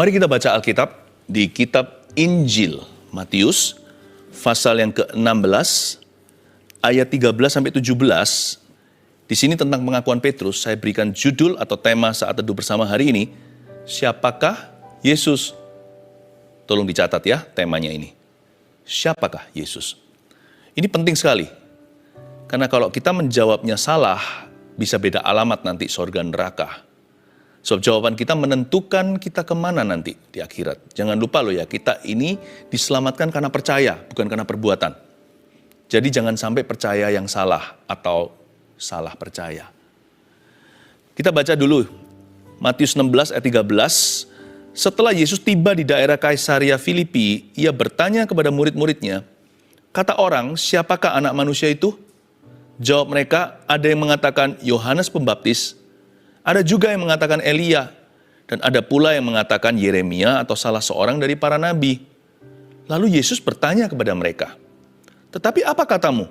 Mari kita baca Alkitab di kitab Injil Matius, pasal yang ke-16, ayat 13-17. Di sini tentang pengakuan Petrus, saya berikan judul atau tema saat teduh bersama hari ini, siapakah Yesus? Tolong dicatat ya temanya ini. Siapakah Yesus? Ini penting sekali. Karena kalau kita menjawabnya salah, bisa beda alamat nanti surga neraka. Sebab jawaban kita menentukan kita kemana nanti di akhirat. Jangan lupa loh ya, kita ini diselamatkan karena percaya, bukan karena perbuatan. Jadi jangan sampai percaya yang salah atau salah percaya. Kita baca dulu Matius 16 ayat 13. Setelah Yesus tiba di daerah Kaisaria Filipi, ia bertanya kepada murid-muridnya, kata orang, siapakah anak manusia itu? Jawab mereka, ada yang mengatakan Yohanes Pembaptis, ada juga yang mengatakan Elia, dan ada pula yang mengatakan Yeremia atau salah seorang dari para nabi. Lalu Yesus bertanya kepada mereka, tetapi apa katamu?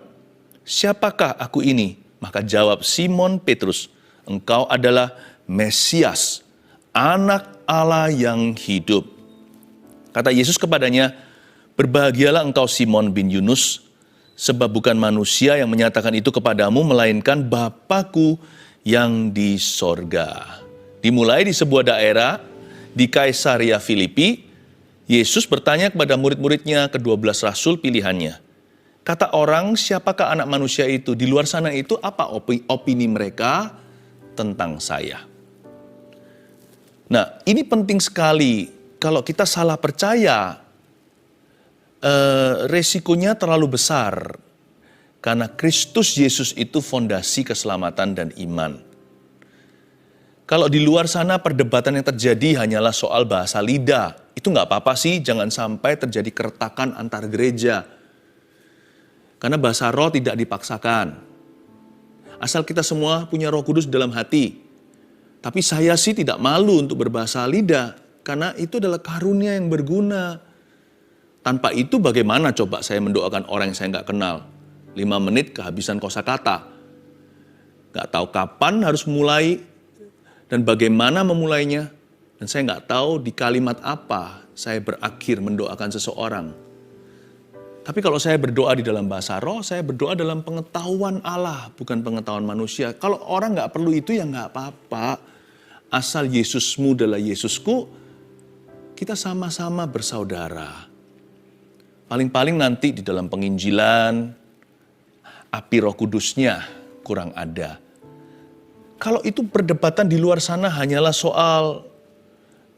Siapakah aku ini? Maka jawab Simon Petrus, engkau adalah Mesias, anak Allah yang hidup. Kata Yesus kepadanya, berbahagialah engkau Simon bin Yunus, sebab bukan manusia yang menyatakan itu kepadamu, melainkan Bapa-Ku yang di sorga. Dimulai di sebuah daerah di Kaisaria Filipi, Yesus bertanya kepada murid-muridnya, ke-12 rasul pilihannya. Kata orang, siapakah anak manusia itu? Di luar sana itu apa opini mereka tentang saya? Nah, ini penting sekali. Kalau kita salah percaya, resikonya terlalu besar. Karena Kristus Yesus itu fondasi keselamatan dan iman. Kalau di luar sana perdebatan yang terjadi hanyalah soal bahasa lidah. Itu nggak apa-apa sih, jangan sampai terjadi keretakan antar gereja. Karena bahasa roh tidak dipaksakan. Asal kita semua punya Roh Kudus dalam hati. Tapi saya sih tidak malu untuk berbahasa lidah. Karena itu adalah karunia yang berguna. Tanpa itu bagaimana coba saya mendoakan orang yang saya nggak kenal? 5 menit kehabisan kosakata. Nggak tahu kapan harus mulai dan bagaimana memulainya. Dan saya nggak tahu di kalimat apa saya berakhir mendoakan seseorang. Tapi kalau saya berdoa di dalam bahasa roh, saya berdoa dalam pengetahuan Allah, bukan pengetahuan manusia. Kalau orang nggak perlu itu ya nggak apa-apa. Asal Yesusmu adalah Yesusku, kita sama-sama bersaudara. Paling-paling nanti di dalam penginjilan, api Roh Kudusnya kurang ada. Kalau itu perdebatan di luar sana hanyalah soal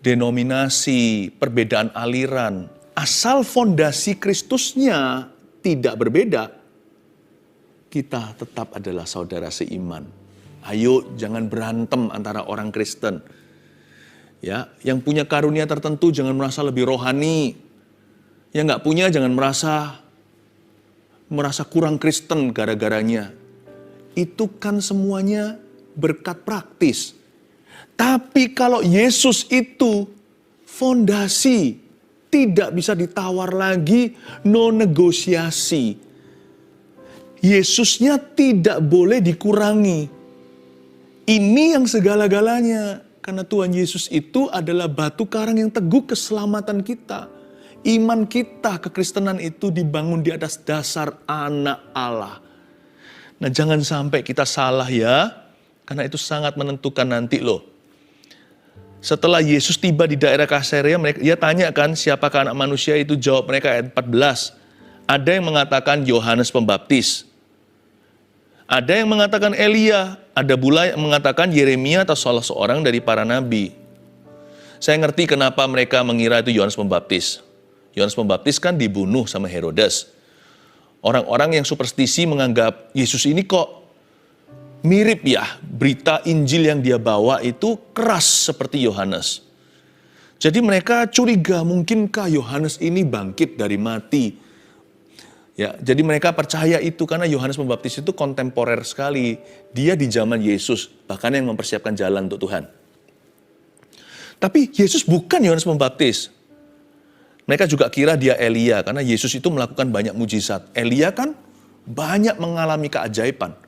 denominasi, perbedaan aliran, asal fondasi Kristusnya tidak berbeda, kita tetap adalah saudara seiman. Ayo jangan berantem antara orang Kristen. Ya, yang punya karunia tertentu jangan merasa lebih rohani. Yang nggak punya jangan merasa kurang Kristen gara-garanya. Itu kan semuanya berkat praktis. Tapi kalau Yesus itu fondasi, tidak bisa ditawar lagi, no negosiasi. Yesusnya tidak boleh dikurangi. Ini yang segala-galanya. Karena Tuhan Yesus itu adalah batu karang yang teguh keselamatan kita. Iman kita, kekristenan itu dibangun di atas dasar anak Allah. Nah jangan sampai kita salah ya. Karena itu sangat menentukan nanti loh. Setelah Yesus tiba di daerah Kaisaria, dia tanyakan siapakah anak manusia itu, jawab mereka ayat 14. Ada yang mengatakan Yohanes Pembaptis. Ada yang mengatakan Elia, ada pula yang mengatakan Yeremia atau salah seorang dari para nabi. Saya ngerti kenapa mereka mengira itu Yohanes Pembaptis. Yohanes Pembaptis kan dibunuh sama Herodes. Orang-orang yang superstisi menganggap Yesus ini kok mirip ya, berita Injil yang dia bawa itu keras seperti Yohanes. Jadi mereka curiga, mungkinkah Yohanes ini bangkit dari mati? Ya, jadi mereka percaya itu karena Yohanes Pembaptis itu kontemporer sekali. Dia di zaman Yesus, bahkan yang mempersiapkan jalan untuk Tuhan. Tapi Yesus bukan Yohanes Pembaptis. Mereka juga kira dia Elia, karena Yesus itu melakukan banyak mujizat. Elia kan banyak mengalami keajaiban.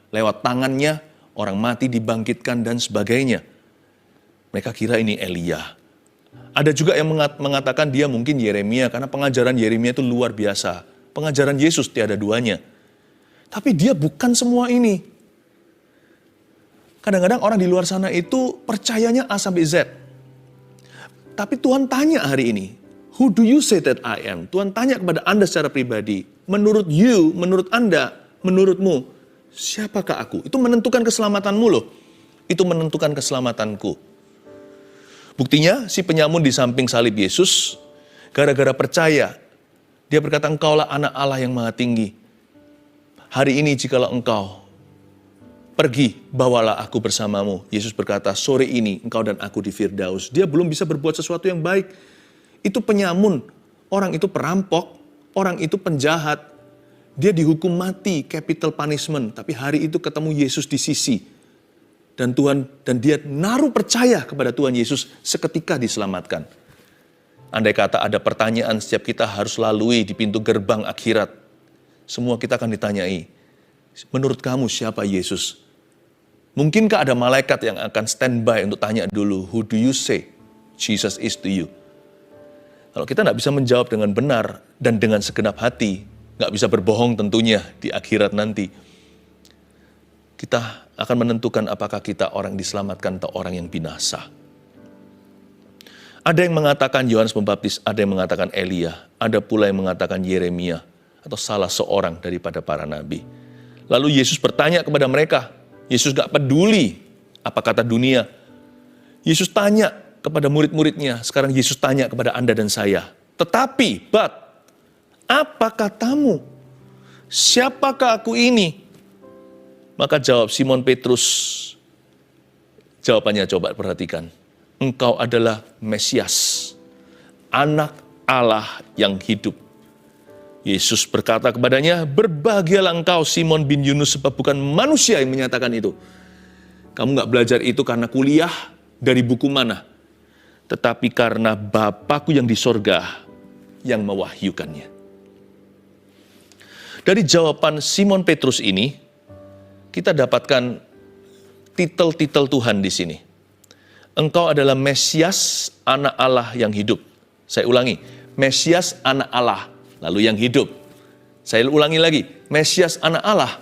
Lewat tangannya, orang mati dibangkitkan dan sebagainya. Mereka kira ini Elia. Ada juga yang mengatakan dia mungkin Yeremia, karena pengajaran Yeremia itu luar biasa. Pengajaran Yesus tiada duanya. Tapi dia bukan semua ini. Kadang-kadang orang di luar sana itu percayanya A sampai Z. Tapi Tuhan tanya hari ini, who do you say that I am? Tuhan tanya kepada Anda secara pribadi, menurut you, menurut Anda, menurutmu, siapakah aku? Itu menentukan keselamatanmu loh. Itu menentukan keselamatanku. Buktinya si penyamun di samping salib Yesus, gara-gara percaya, dia berkata, engkaulah anak Allah yang maha tinggi. Hari ini jikalau engkau pergi, bawalah aku bersamamu. Yesus berkata, sore ini engkau dan aku di Firdaus. Dia belum bisa berbuat sesuatu yang baik. Itu penyamun, orang itu perampok, orang itu penjahat. Dia dihukum mati, capital punishment. Tapi hari itu ketemu Yesus di sisi. Dan dia naruh percaya kepada Tuhan Yesus, seketika diselamatkan. Andai kata ada pertanyaan setiap kita harus lalui di pintu gerbang akhirat, semua kita akan ditanyai, menurut kamu siapa Yesus? Mungkinkah ada malaikat yang akan standby untuk tanya dulu, who do you say Jesus is to you? Kalau kita nggak bisa menjawab dengan benar dan dengan segenap hati, nggak bisa berbohong tentunya di akhirat nanti, kita akan menentukan apakah kita orang diselamatkan atau orang yang binasa. Ada yang mengatakan Yohanes Pembaptis, ada yang mengatakan Elia, ada pula yang mengatakan Yeremia, atau salah seorang daripada para nabi. Lalu Yesus bertanya kepada mereka, Yesus gak peduli apa kata dunia. Yesus tanya kepada murid-muridnya, sekarang Yesus tanya kepada Anda dan saya. Tetapi, apa katamu? Siapakah aku ini? Maka jawab Simon Petrus, jawabannya coba perhatikan. Engkau adalah Mesias, anak Allah yang hidup. Yesus berkata kepadanya, berbahagialah engkau Simon bin Yunus, sebab bukan manusia yang menyatakan itu. Kamu gak belajar itu karena kuliah dari buku mana, tetapi karena Bapakku yang di sorga yang mewahyukannya. Dari jawaban Simon Petrus ini, kita dapatkan titel-titel Tuhan di sini. Engkau adalah Mesias, anak Allah yang hidup. Saya ulangi, Mesias, anak Allah, lalu yang hidup. Saya ulangi lagi, Mesias, anak Allah.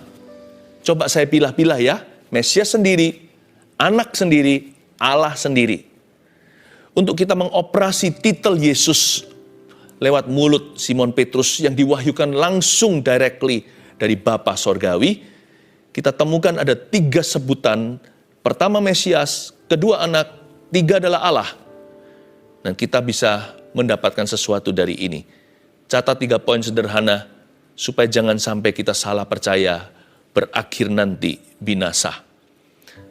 Coba saya pilah-pilah ya, Mesias sendiri, anak sendiri, Allah sendiri. Untuk kita mengoperasi titel Yesus lewat mulut Simon Petrus yang diwahyukan langsung directly dari Bapa Sorgawi, kita temukan ada 3 sebutan. Pertama Mesias, kedua anak, 3 adalah Allah. Dan kita bisa mendapatkan sesuatu dari ini. Catat 3 poin sederhana, supaya jangan sampai kita salah percaya, berakhir nanti binasa.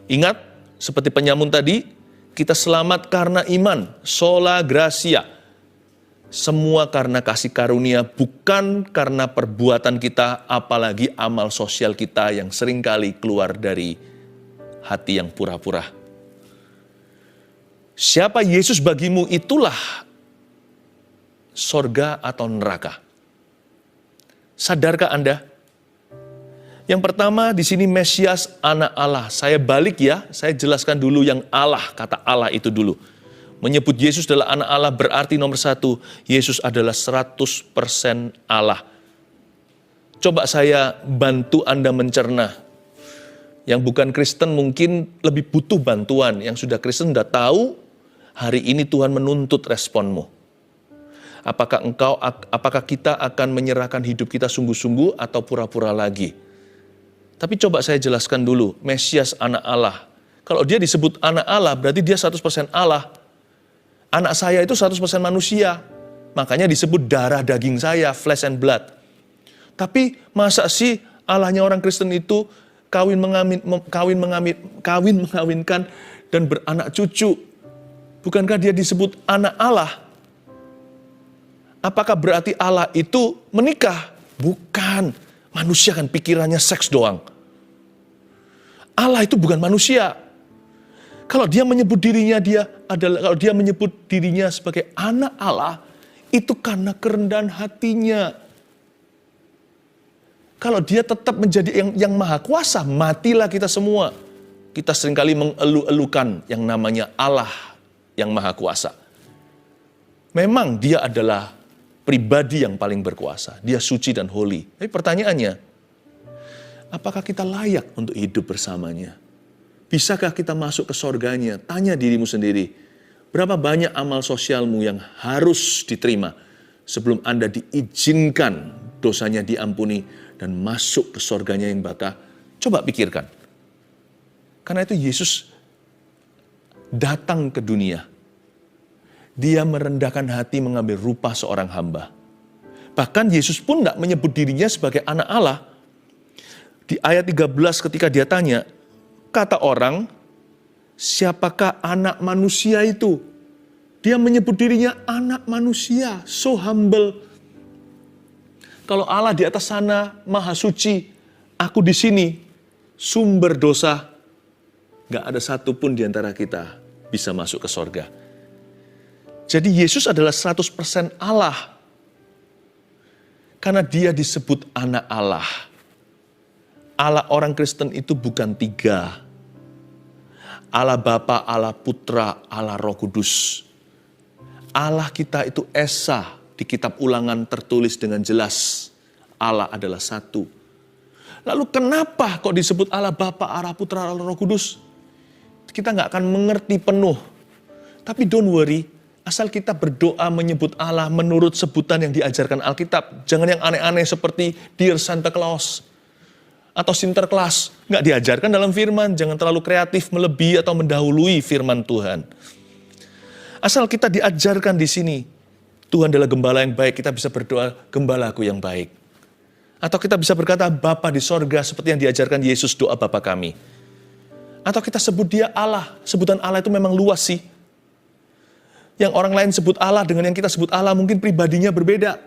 Ingat, seperti penyamun tadi, kita selamat karena iman, sola gratia. Semua karena kasih karunia, bukan karena perbuatan kita, apalagi amal sosial kita yang seringkali keluar dari hati yang pura-pura. Siapa Yesus bagimu, itulah sorga atau neraka. Sadarkah Anda? Yang pertama di sini Mesias, anak Allah. Saya balik ya, saya jelaskan dulu yang Allah, kata Allah itu dulu. Menyebut Yesus adalah anak Allah berarti nomor 1, Yesus adalah 100% Allah. Coba saya bantu Anda mencerna. Yang bukan Kristen mungkin lebih butuh bantuan. Yang sudah Kristen sudah tahu, hari ini Tuhan menuntut responmu. Apakah kita akan menyerahkan hidup kita sungguh-sungguh atau pura-pura lagi? Tapi coba saya jelaskan dulu, Mesias anak Allah. Kalau dia disebut anak Allah, berarti dia 100% Allah. Anak saya itu 100% manusia. Makanya disebut darah daging saya, flesh and blood. Tapi masa sih Allahnya orang Kristen itu kawin mengawinkan dan beranak cucu? Bukankah dia disebut anak Allah? Apakah berarti Allah itu menikah? Bukan. Manusia kan pikirannya seks doang. Allah itu bukan manusia. Kalau dia menyebut dirinya sebagai anak Allah, itu karena kerendahan hatinya. Kalau dia tetap menjadi yang maha kuasa, matilah kita semua. Kita seringkali mengelu-elukan yang namanya Allah yang maha kuasa. Memang dia adalah pribadi yang paling berkuasa. Dia suci dan holy. Tapi pertanyaannya, apakah kita layak untuk hidup bersamanya? Bisakah kita masuk ke sorganya? Tanya dirimu sendiri, berapa banyak amal sosialmu yang harus diterima sebelum Anda diizinkan dosanya diampuni dan masuk ke sorganya yang baka? Coba pikirkan. Karena itu Yesus datang ke dunia. Dia merendahkan hati mengambil rupa seorang hamba. Bahkan Yesus pun tidak menyebut dirinya sebagai anak Allah. Di ayat 13 ketika dia tanya, kata orang, siapakah anak manusia itu? Dia menyebut dirinya anak manusia, so humble. Kalau Allah di atas sana, maha suci, aku di sini, sumber dosa, gak ada satupun di antara kita bisa masuk ke sorga. Jadi Yesus adalah 100% Allah. Karena dia disebut anak Allah. Allah orang Kristen itu bukan 3. Allah Bapa, Allah Putra, Allah Roh Kudus. Allah kita itu Esa. Di kitab Ulangan tertulis dengan jelas. Allah adalah 1. Lalu kenapa kok disebut Allah Bapa, Allah Putra, Allah Roh Kudus? Kita nggak akan mengerti penuh. Tapi don't worry, asal kita berdoa menyebut Allah menurut sebutan yang diajarkan Alkitab. Jangan yang aneh-aneh seperti Dear Santa Claus atau Sinterklas. Nggak diajarkan dalam firman. Jangan terlalu kreatif, melebihi atau mendahului firman Tuhan. Asal kita diajarkan di sini, Tuhan adalah gembala yang baik, kita bisa berdoa, gembalaku yang baik. Atau kita bisa berkata, Bapa di sorga, seperti yang diajarkan Yesus doa Bapa kami. Atau kita sebut dia Allah. Sebutan Allah itu memang luas sih. Yang orang lain sebut Allah dengan yang kita sebut Allah mungkin pribadinya berbeda.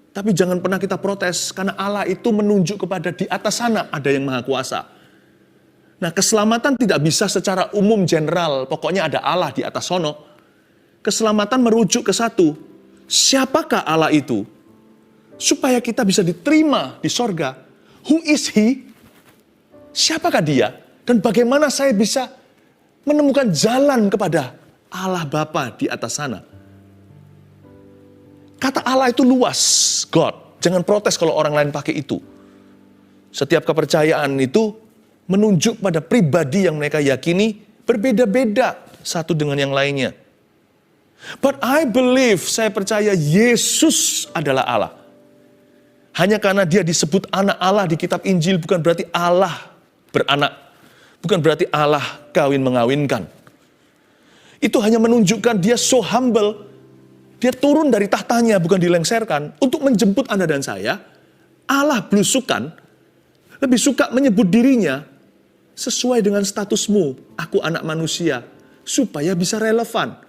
Tapi jangan pernah kita protes, karena Allah itu menunjuk kepada di atas sana ada yang maha kuasa. Nah, keselamatan tidak bisa secara umum general, pokoknya ada Allah di atas sono. Keselamatan merujuk ke satu, siapakah Allah itu? Supaya kita bisa diterima di sorga. Who is he? Siapakah dia? Dan bagaimana saya bisa menemukan jalan kepada Allah Bapa di atas sana? Kata Allah itu luas, God. Jangan protes kalau orang lain pakai itu. Setiap kepercayaan itu menunjuk pada pribadi yang mereka yakini berbeda-beda satu dengan yang lainnya. But I believe, saya percaya Yesus adalah Allah. Hanya karena dia disebut anak Allah di kitab Injil bukan berarti Allah beranak. Bukan berarti Allah kawin mengawinkan. Itu hanya menunjukkan dia so humble. Dia turun dari tahtanya, bukan dilengserkan. Untuk menjemput Anda dan saya, Allah belusukan, lebih suka menyebut dirinya sesuai dengan statusmu. Aku anak manusia. Supaya bisa relevan.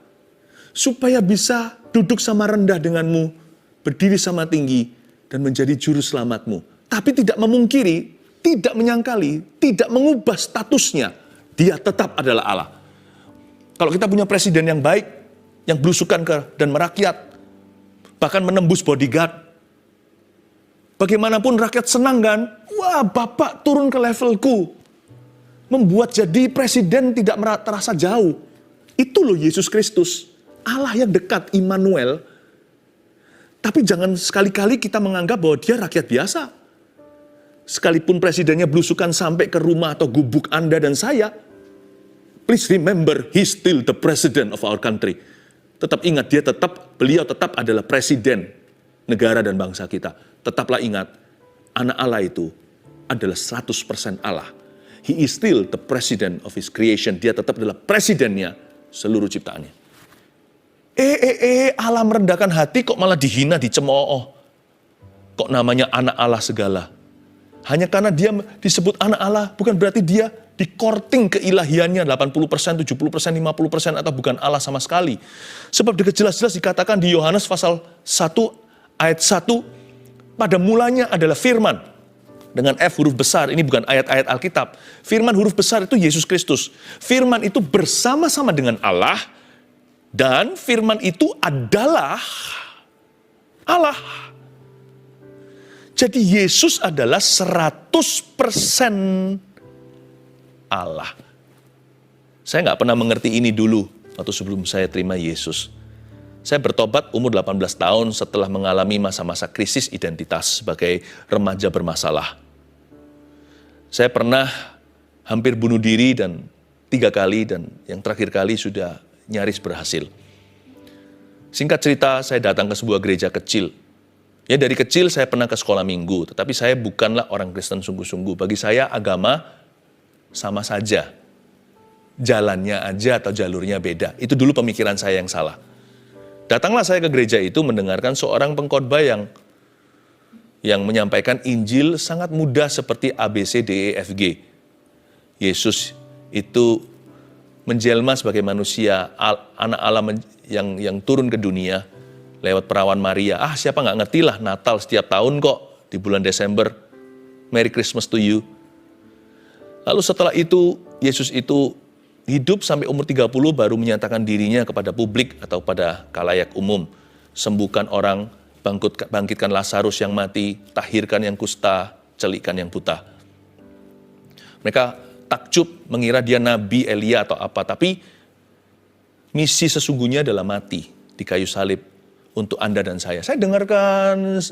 Supaya bisa duduk sama rendah denganmu, berdiri sama tinggi, dan menjadi juru selamatmu. Tapi tidak memungkiri, tidak menyangkali, tidak mengubah statusnya. Dia tetap adalah Allah. Kalau kita punya presiden yang baik, yang belusukan dan merakyat, bahkan menembus bodyguard, bagaimanapun rakyat senang kan? Wah, Bapak turun ke levelku. Membuat jadi presiden tidak terasa jauh. Itu loh Yesus Kristus. Allah yang dekat, Immanuel. Tapi jangan sekali-kali kita menganggap bahwa dia rakyat biasa. Sekalipun presidennya belusukan sampai ke rumah atau gubuk Anda dan saya, please remember, he's still the president of our country. Tetap ingat, beliau tetap adalah presiden negara dan bangsa kita. Tetaplah ingat, anak Allah itu adalah 100% Allah. He is still the president of his creation. Dia tetap adalah presidennya seluruh ciptaannya. Allah merendahkan hati kok malah dihina, dicemooh. Kok namanya anak Allah segala? Hanya karena dia disebut anak Allah, bukan berarti dia di-courting keilahiannya 80%, 70%, 50% atau bukan Allah sama sekali. Sebab jelas-jelas dikatakan di Yohanes pasal 1 ayat 1, pada mulanya adalah firman. Dengan F huruf besar, ini bukan ayat-ayat Alkitab. Firman huruf besar itu Yesus Kristus. Firman itu bersama-sama dengan Allah, dan firman itu adalah Allah. Jadi Yesus adalah 100% Allah. Saya nggak pernah mengerti ini dulu waktu sebelum saya terima Yesus. Saya bertobat umur 18 tahun setelah mengalami masa-masa krisis identitas sebagai remaja bermasalah. Saya pernah hampir bunuh diri 3 kali dan yang terakhir kali sudah nyaris berhasil. Singkat cerita, saya datang ke sebuah gereja kecil. Ya dari kecil saya pernah ke sekolah minggu, tetapi saya bukanlah orang Kristen sungguh-sungguh. Bagi saya agama sama saja. Jalannya aja atau jalurnya beda. Itu dulu pemikiran saya yang salah. Datanglah saya ke gereja itu mendengarkan seorang pengkhotbah yang menyampaikan Injil sangat mudah seperti A, B, C, D, E, F, G. Yesus itu menjelma sebagai manusia, anak Allah yang turun ke dunia lewat perawan Maria. Siapa nggak ngerti lah Natal setiap tahun kok di bulan Desember. Merry Christmas to you. Lalu setelah itu, Yesus itu hidup sampai umur 30 baru menyatakan dirinya kepada publik atau pada khalayak umum. Sembuhkan orang, bangkitkan Lazarus yang mati, tahirkan yang kusta, celikkan yang buta. Mereka takjub mengira dia Nabi Elia atau apa, tapi misi sesungguhnya adalah mati di kayu salib untuk Anda dan saya. Saya dengarkan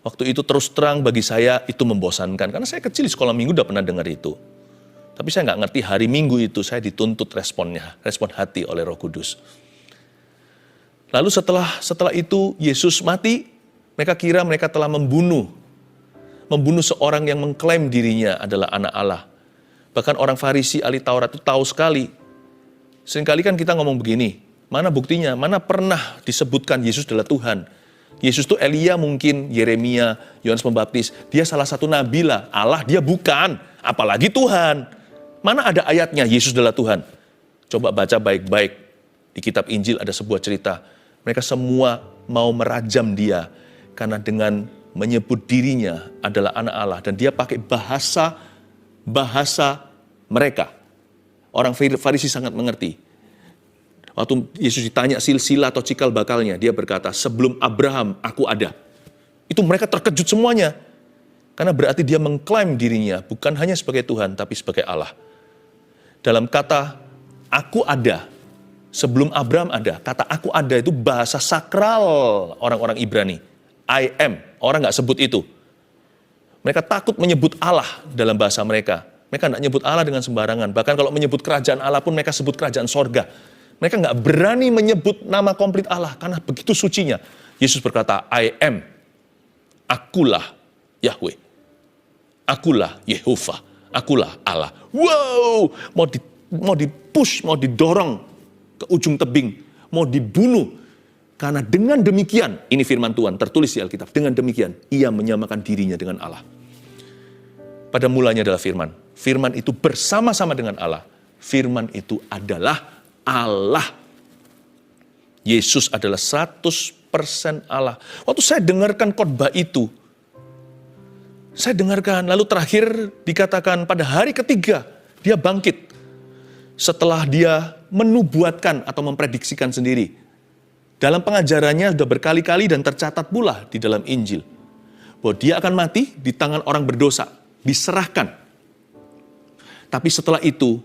waktu itu terus terang bagi saya itu membosankan, karena saya kecil di sekolah minggu udah pernah dengar itu. Tapi saya nggak ngerti hari Minggu itu saya dituntut respon hati oleh Roh Kudus. Lalu setelah itu Yesus mati, mereka kira mereka telah membunuh seorang yang mengklaim dirinya adalah anak Allah. Bahkan orang Farisi ahli Taurat itu tahu sekali. Seringkali kan kita ngomong begini, mana buktinya, mana pernah disebutkan Yesus adalah Tuhan. Yesus itu Elia mungkin, Yeremia, Yohanes Pembaptis, dia salah satu nabi lah, Allah dia bukan, apalagi Tuhan. Mana ada ayatnya Yesus adalah Tuhan? Coba baca baik-baik. Di kitab Injil ada sebuah cerita. Mereka semua mau merajam dia. Karena dengan menyebut dirinya adalah anak Allah. Dan dia pakai bahasa mereka. Orang Farisi sangat mengerti. Waktu Yesus ditanya silsilah atau cikal bakalnya, dia berkata, sebelum Abraham aku ada. Itu mereka terkejut semuanya. Karena berarti dia mengklaim dirinya bukan hanya sebagai Tuhan, tapi sebagai Allah. Dalam kata aku ada, sebelum Abraham ada, kata aku ada itu bahasa sakral orang-orang Ibrani. I am, orang nggak sebut itu. Mereka takut menyebut Allah dalam bahasa mereka. Mereka nggak nyebut Allah dengan sembarangan. Bahkan kalau menyebut kerajaan Allah pun mereka sebut kerajaan sorga. Mereka nggak berani menyebut nama komplit Allah karena begitu sucinya. Yesus berkata, I am, akulah Yahweh, akulah Yehova, akulah Allah. Wow, mau dipush, mau didorong ke ujung tebing, mau dibunuh. Karena dengan demikian, ini firman Tuhan tertulis di Alkitab, dengan demikian ia menyamakan dirinya dengan Allah. Pada mulanya adalah firman. Firman itu bersama-sama dengan Allah. Firman itu adalah Allah. Yesus adalah 100% Allah. Waktu saya dengarkan khotbah itu, saya dengarkan, lalu terakhir dikatakan pada hari ketiga, dia bangkit. Setelah dia menubuatkan atau memprediksikan sendiri. Dalam pengajarannya sudah berkali-kali dan tercatat pula di dalam Injil. Bahwa dia akan mati di tangan orang berdosa, diserahkan. Tapi setelah itu,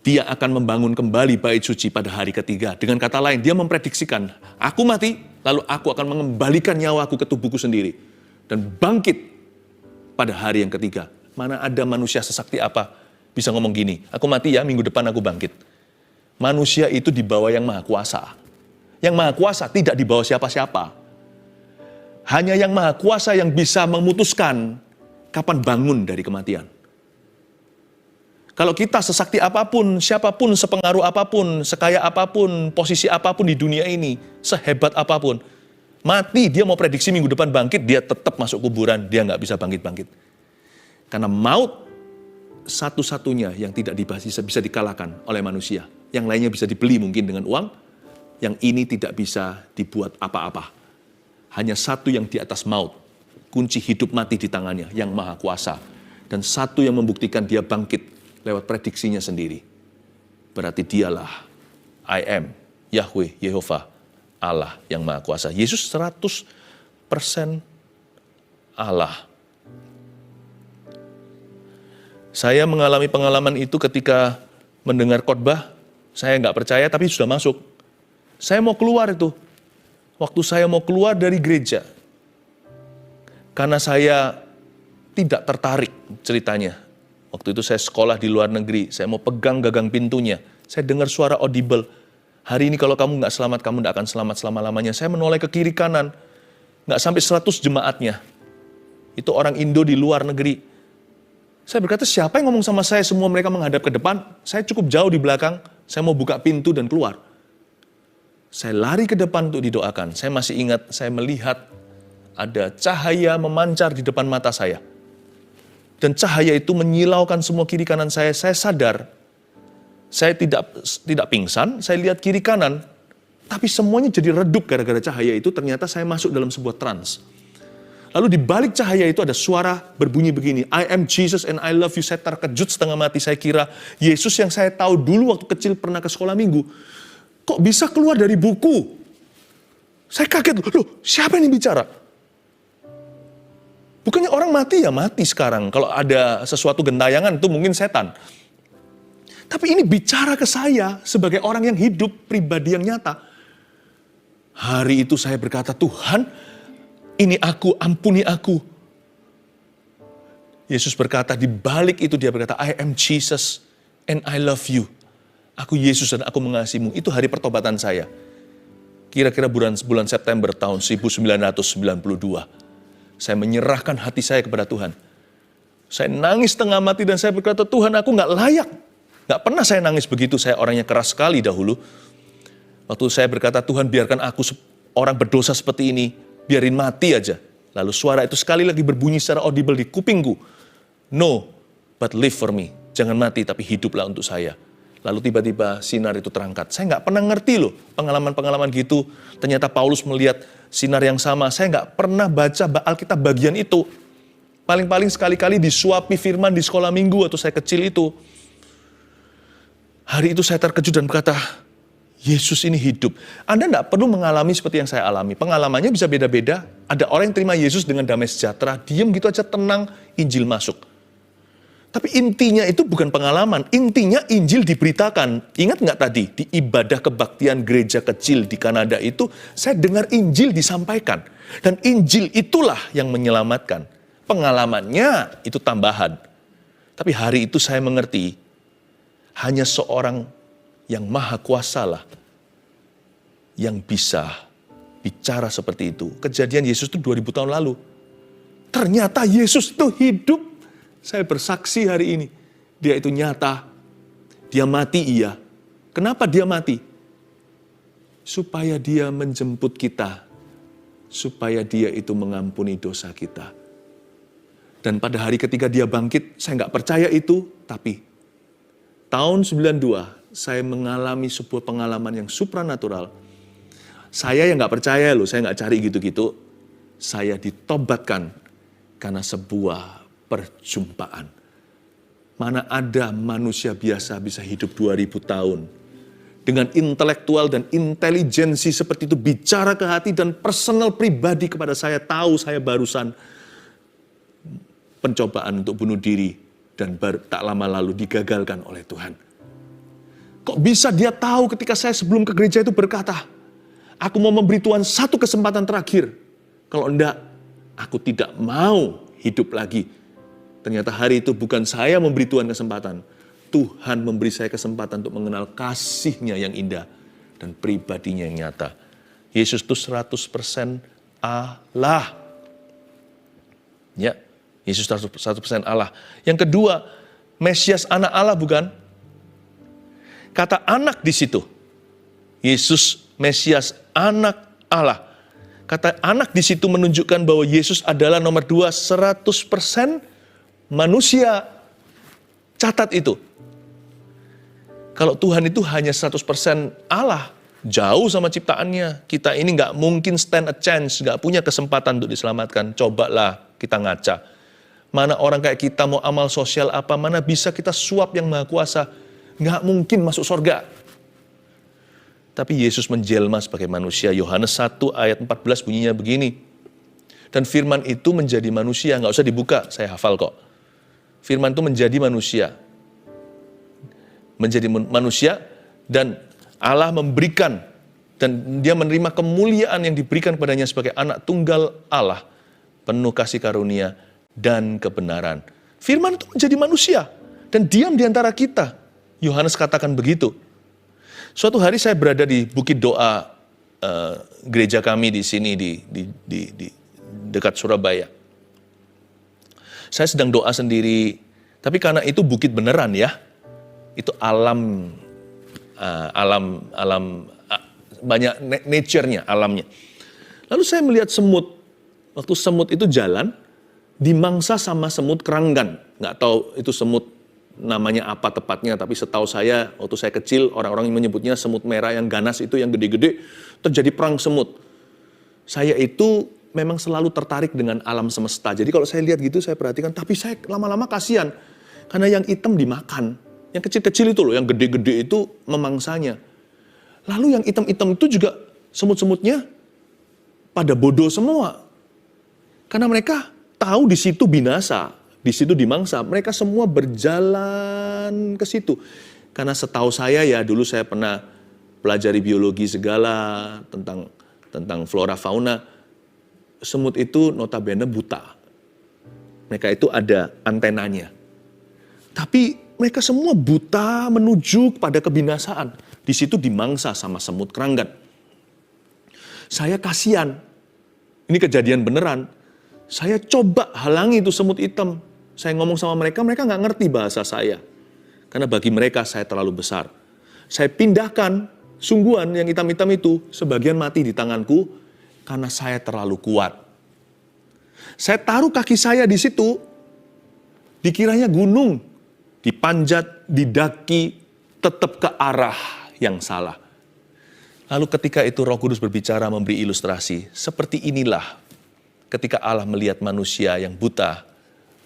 dia akan membangun kembali bait suci pada hari ketiga. Dengan kata lain, dia memprediksikan, aku mati, lalu aku akan mengembalikan nyawaku ke tubuhku sendiri. Dan bangkit pada hari yang ketiga. Mana ada manusia sesakti apa bisa ngomong gini, aku mati ya, minggu depan aku bangkit. Manusia itu di bawah yang maha kuasa. Yang maha kuasa tidak di bawah siapa-siapa. Hanya yang maha kuasa yang bisa memutuskan kapan bangun dari kematian. Kalau kita sesakti apapun, siapapun, sepengaruh apapun, sekaya apapun, posisi apapun di dunia ini, sehebat apapun, mati, dia mau prediksi minggu depan bangkit, dia tetap masuk kuburan, dia nggak bisa bangkit-bangkit. Karena maut satu-satunya yang tidak bisa dikalahkan oleh manusia. Yang lainnya bisa dibeli mungkin dengan uang, yang ini tidak bisa dibuat apa-apa. Hanya satu yang di atas maut, kunci hidup mati di tangannya, yang maha kuasa. Dan satu yang membuktikan dia bangkit lewat prediksinya sendiri. Berarti dialah I am, Yahweh, Yehova, Allah yang maha kuasa. Yesus 100% Allah. Saya mengalami pengalaman itu ketika mendengar khotbah. Saya nggak percaya tapi sudah masuk. Saya mau keluar itu. waktu saya mau keluar dari gereja, karena saya tidak tertarik ceritanya. Waktu itu saya sekolah di luar negeri, saya mau pegang gagang pintunya. Saya dengar suara audible, hari ini kalau kamu nggak selamat, kamu nggak akan selamat selama-lamanya. Saya menoleh ke kiri kanan, nggak sampai 100 jemaatnya. Itu orang Indo di luar negeri. Saya berkata, siapa yang ngomong sama saya? Semua mereka menghadap ke depan, saya cukup jauh di belakang, saya mau buka pintu dan keluar. Saya lari ke depan untuk didoakan. Saya masih ingat, saya melihat ada cahaya memancar di depan mata saya. Dan cahaya itu menyilaukan semua kiri kanan saya. Saya sadar, saya tidak pingsan, saya lihat kiri kanan, tapi semuanya jadi redup gara-gara cahaya itu. Ternyata saya masuk dalam sebuah trans. Lalu di balik cahaya itu ada suara berbunyi begini, I am Jesus and I love you. Saya terkejut setengah mati, saya kira Yesus yang saya tahu dulu waktu kecil pernah ke sekolah minggu, kok bisa keluar dari buku? Saya kaget, loh siapa ini bicara? Bukannya orang mati ya mati sekarang, kalau ada sesuatu gentayangan itu mungkin setan. Tapi ini bicara ke saya sebagai orang yang hidup, pribadi yang nyata. Hari itu saya berkata, Tuhan, ini aku, ampuni aku. Yesus berkata, di balik itu dia berkata, I am Jesus and I love you. Aku Yesus dan aku mengasihimu. Itu hari pertobatan saya. Kira-kira bulan September tahun 1992. Saya menyerahkan hati saya kepada Tuhan. Saya nangis setengah mati dan saya berkata, Tuhan aku gak layak. Gak pernah saya nangis begitu, saya orangnya keras sekali dahulu. Waktu saya berkata, Tuhan biarkan aku orang berdosa seperti ini, biarin mati aja. Lalu suara itu sekali lagi berbunyi secara audible di kupingku. No, but live for me. Jangan mati, tapi hiduplah untuk saya. Lalu tiba-tiba sinar itu terangkat. Saya nggak pernah ngerti loh pengalaman-pengalaman gitu. Ternyata Paulus melihat sinar yang sama. Saya nggak pernah baca Alkitab bagian itu. Paling-paling sekali-kali disuapi firman di sekolah minggu atau saya kecil itu. Hari itu saya terkejut dan berkata, Yesus ini hidup. Anda tidak perlu mengalami seperti yang saya alami. Pengalamannya bisa beda-beda. Ada orang yang terima Yesus dengan damai sejahtera. Diam gitu aja tenang, Injil masuk. Tapi intinya itu bukan pengalaman. Intinya Injil diberitakan. Ingat nggak tadi? Di ibadah kebaktian gereja kecil di Kanada itu, saya dengar Injil disampaikan. Dan Injil itulah yang menyelamatkan. Pengalamannya itu tambahan. Tapi hari itu saya mengerti, hanya seorang yang maha kuasa lah yang bisa bicara seperti itu. Kejadian Yesus itu 2000 tahun lalu. Ternyata Yesus itu hidup. Saya bersaksi hari ini. Dia itu nyata. Dia mati iya. Kenapa dia mati? Supaya dia menjemput kita. Supaya dia itu mengampuni dosa kita. Dan pada hari ketika dia bangkit, saya nggak percaya itu. Tapi tahun 92, saya mengalami sebuah pengalaman yang supranatural. Saya yang nggak percaya loh, saya nggak cari gitu-gitu. Saya ditobatkan karena sebuah perjumpaan. Mana ada manusia biasa bisa hidup 2000 tahun. Dengan intelektual dan intelijensi seperti itu, bicara ke hati dan personal pribadi kepada saya. Tahu saya barusan pencobaan untuk bunuh diri. Dan tak lama lalu digagalkan oleh Tuhan. Kok bisa dia tahu ketika saya sebelum ke gereja itu berkata, aku mau memberi Tuhan satu kesempatan terakhir. Kalau enggak, aku tidak mau hidup lagi. Ternyata hari itu bukan saya memberi Tuhan kesempatan. Tuhan memberi saya kesempatan untuk mengenal kasih-Nya yang indah. Dan pribadinya yang nyata. Yesus itu 100% Allah. Ya, Yesus 100% Allah. Yang kedua, Mesias anak Allah bukan? Kata anak di situ. Yesus Mesias anak Allah. Kata anak di situ menunjukkan bahwa Yesus adalah nomor 2, 100% manusia. Catat itu. Kalau Tuhan itu hanya 100% Allah, jauh sama ciptaannya. Kita ini nggak mungkin stand a chance, nggak punya kesempatan untuk diselamatkan. Cobalah kita ngaca. Mana orang kayak kita mau amal sosial apa, mana bisa kita suap yang maha kuasa. Nggak mungkin masuk surga. Tapi Yesus menjelma sebagai manusia. Yohanes 1 ayat 14 bunyinya begini. Dan firman itu menjadi manusia. Nggak usah dibuka, saya hafal kok. Firman itu menjadi manusia. Menjadi manusia dan Allah memberikan Dan dia menerima kemuliaan yang diberikan kepadanya sebagai anak tunggal Allah, penuh kasih karunia dan kebenaran. Firman itu menjadi manusia dan diam di antara kita. Yohanes katakan begitu. Suatu hari saya berada di bukit doa gereja kami di sini di dekat Surabaya. Saya sedang doa sendiri, tapi karena itu bukit beneran ya, itu alam banyak nature-nya, alamnya. Lalu saya melihat semut. Waktu semut itu jalan, dimangsa sama semut keranggan. Nggak tahu itu semut namanya apa tepatnya, tapi setahu saya, waktu saya kecil, orang-orang menyebutnya semut merah yang ganas itu, yang gede-gede, terjadi perang semut. Saya itu memang selalu tertarik dengan alam semesta. Jadi kalau saya lihat gitu, saya perhatikan, tapi saya lama-lama kasihan. Karena yang hitam dimakan. Yang kecil-kecil itu loh, yang gede-gede itu memangsanya. Lalu yang hitam-hitam itu juga semut-semutnya pada bodoh semua. Karena mereka tahu di situ binasa, di situ dimangsa. Mereka semua berjalan ke situ. Karena setahu saya ya, dulu saya pernah pelajari biologi segala tentang flora fauna. Semut itu notabene buta. Mereka itu ada antenanya. Tapi mereka semua buta menuju kepada kebinasaan. Di situ dimangsa sama semut keranggan. Saya kasihan. Ini kejadian beneran. Saya coba halangi itu semut hitam. Saya ngomong sama mereka nggak ngerti bahasa saya. Karena bagi mereka saya terlalu besar. Saya pindahkan sungguhan yang hitam-hitam itu, sebagian mati di tanganku, karena saya terlalu kuat. Saya taruh kaki saya di situ, dikiranya gunung, dipanjat, didaki, tetap ke arah yang salah. Lalu ketika itu Roh Kudus berbicara, memberi ilustrasi, seperti inilah ketika Allah melihat manusia yang buta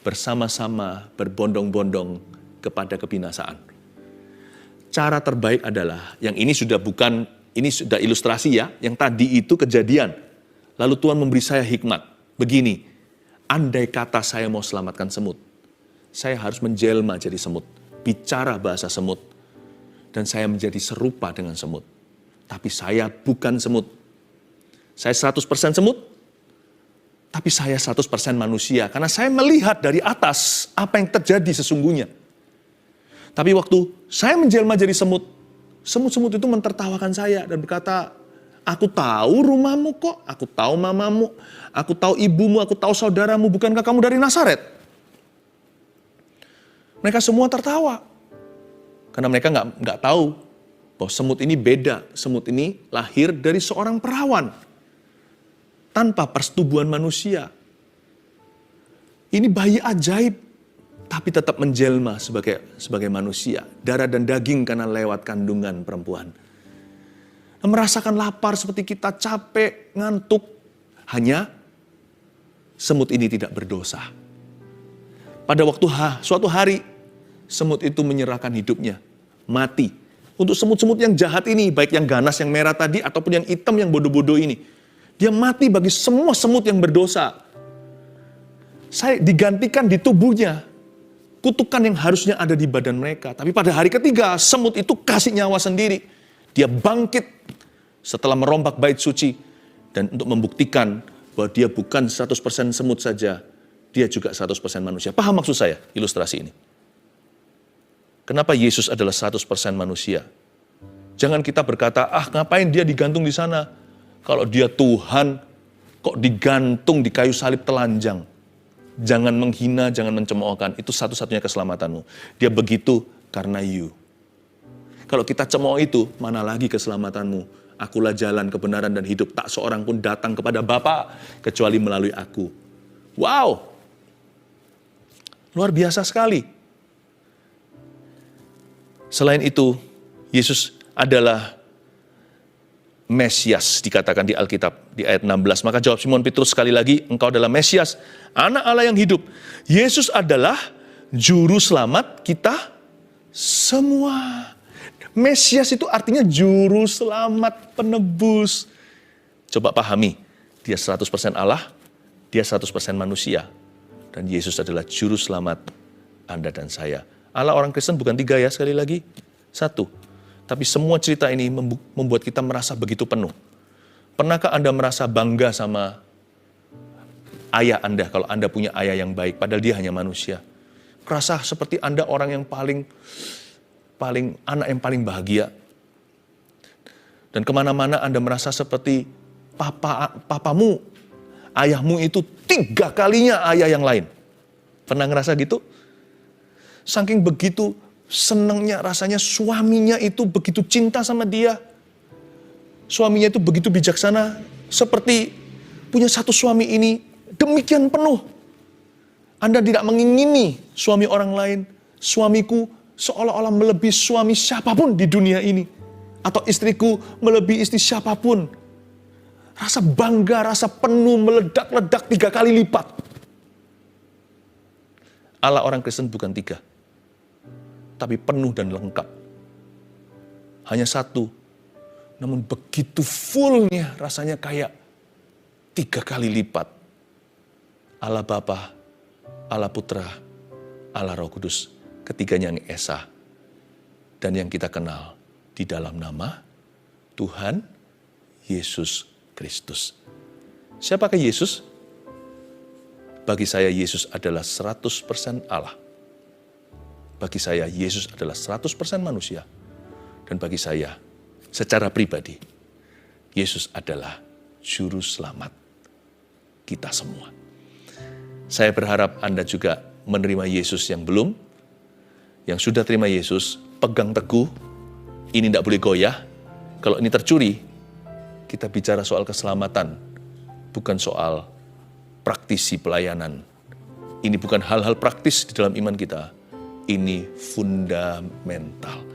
bersama-sama berbondong-bondong kepada kebinasaan. Cara terbaik adalah, yang ini sudah ilustrasi ya, yang tadi itu kejadian. Lalu Tuhan memberi saya hikmat, begini, andai kata saya mau selamatkan semut, saya harus menjelma jadi semut, bicara bahasa semut, dan saya menjadi serupa dengan semut. Tapi saya bukan semut. Saya 100% semut, tapi saya 100% manusia. Karena saya melihat dari atas apa yang terjadi sesungguhnya. Tapi waktu saya menjelma jadi semut, semut-semut itu mentertawakan saya dan berkata, aku tahu rumahmu kok, aku tahu mamamu, aku tahu ibumu, aku tahu saudaramu, bukankah kamu dari Nazaret? Mereka semua tertawa. Karena mereka nggak tahu bahwa semut ini beda. Semut ini lahir dari seorang perawan. Tanpa persetubuhan manusia. Ini bayi ajaib. Tapi tetap menjelma sebagai manusia. Darah dan daging karena lewat kandungan perempuan. Merasakan lapar seperti kita, capek, ngantuk. Hanya semut ini tidak berdosa. Pada waktu suatu hari, semut itu menyerahkan hidupnya, mati. Untuk semut-semut yang jahat ini, baik yang ganas, yang merah tadi, ataupun yang hitam, yang bodoh-bodoh ini. Dia mati bagi semua semut yang berdosa. Saya digantikan di tubuhnya, kutukan yang harusnya ada di badan mereka. Tapi pada hari ketiga, semut itu kasih nyawa sendiri. Dia bangkit setelah merombak bait suci. Dan untuk membuktikan bahwa dia bukan 100% semut saja, dia juga 100% manusia. Paham maksud saya, ilustrasi ini? Kenapa Yesus adalah 100% manusia? Jangan kita berkata, ngapain dia digantung di sana? Kalau dia Tuhan, kok digantung di kayu salib telanjang? Jangan menghina, jangan mencemoohkan. Itu satu-satunya keselamatanmu. Dia begitu karena you. Kalau kita cemooh itu, mana lagi keselamatanmu? Akulah jalan, kebenaran, dan hidup. Tak seorang pun datang kepada Bapa kecuali melalui aku. Wow! Luar biasa sekali. Selain itu, Yesus adalah Mesias, dikatakan di Alkitab, di ayat 16. Maka jawab Simon Petrus sekali lagi, engkau adalah Mesias, anak Allah yang hidup. Yesus adalah juru selamat kita semua. Mesias itu artinya juru selamat, penebus. Coba pahami, dia 100% Allah, dia 100% manusia. Dan Yesus adalah juru selamat Anda dan saya. Allah orang Kristen bukan 3 ya, sekali lagi. 1. Tapi semua cerita ini membuat kita merasa begitu penuh. Pernahkah Anda merasa bangga sama ayah Anda, kalau Anda punya ayah yang baik, padahal dia hanya manusia? Kerasa seperti Anda orang yang anak yang paling bahagia. Dan kemana-mana Anda merasa seperti papamu, ayahmu itu 3 kalinya ayah yang lain. Pernah ngerasa gitu? Saking begitu senangnya rasanya suaminya itu begitu cinta sama dia. Suaminya itu begitu bijaksana, seperti punya satu suami ini demikian penuh. Anda tidak mengingini suami orang lain. Suamiku seolah-olah melebihi suami siapapun di dunia ini. Atau istriku melebihi istri siapapun. Rasa bangga, rasa penuh meledak-ledak 3 kali lipat. Allah orang Kristen bukan 3. Tapi penuh dan lengkap. Hanya 1. Namun begitu fullnya rasanya kayak 3 kali lipat. Allah Bapa, Allah Putra, Allah Roh Kudus. Ketiganya yang esa. Dan yang kita kenal di dalam nama Tuhan Yesus Kristus. Siapakah Yesus? Bagi saya Yesus adalah 100% Allah. Bagi saya, Yesus adalah 100% manusia. Dan bagi saya, secara pribadi, Yesus adalah Juru Selamat kita semua. Saya berharap Anda juga menerima Yesus yang belum. Yang sudah terima Yesus, pegang teguh. Ini tidak boleh goyah. Kalau ini tercuri, kita bicara soal keselamatan. Bukan soal praktisi pelayanan. Ini bukan hal-hal praktis di dalam iman kita. Ini fundamental.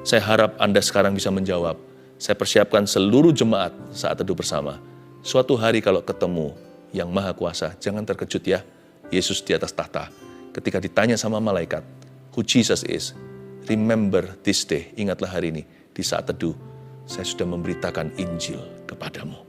Saya harap Anda sekarang bisa menjawab. Saya persiapkan seluruh jemaat saat teduh bersama. Suatu hari kalau ketemu yang Maha Kuasa, jangan terkejut ya. Yesus di atas tahta. Ketika ditanya sama malaikat, who Jesus is, remember this day, ingatlah hari ini, di saat teduh, saya sudah memberitakan Injil kepadamu.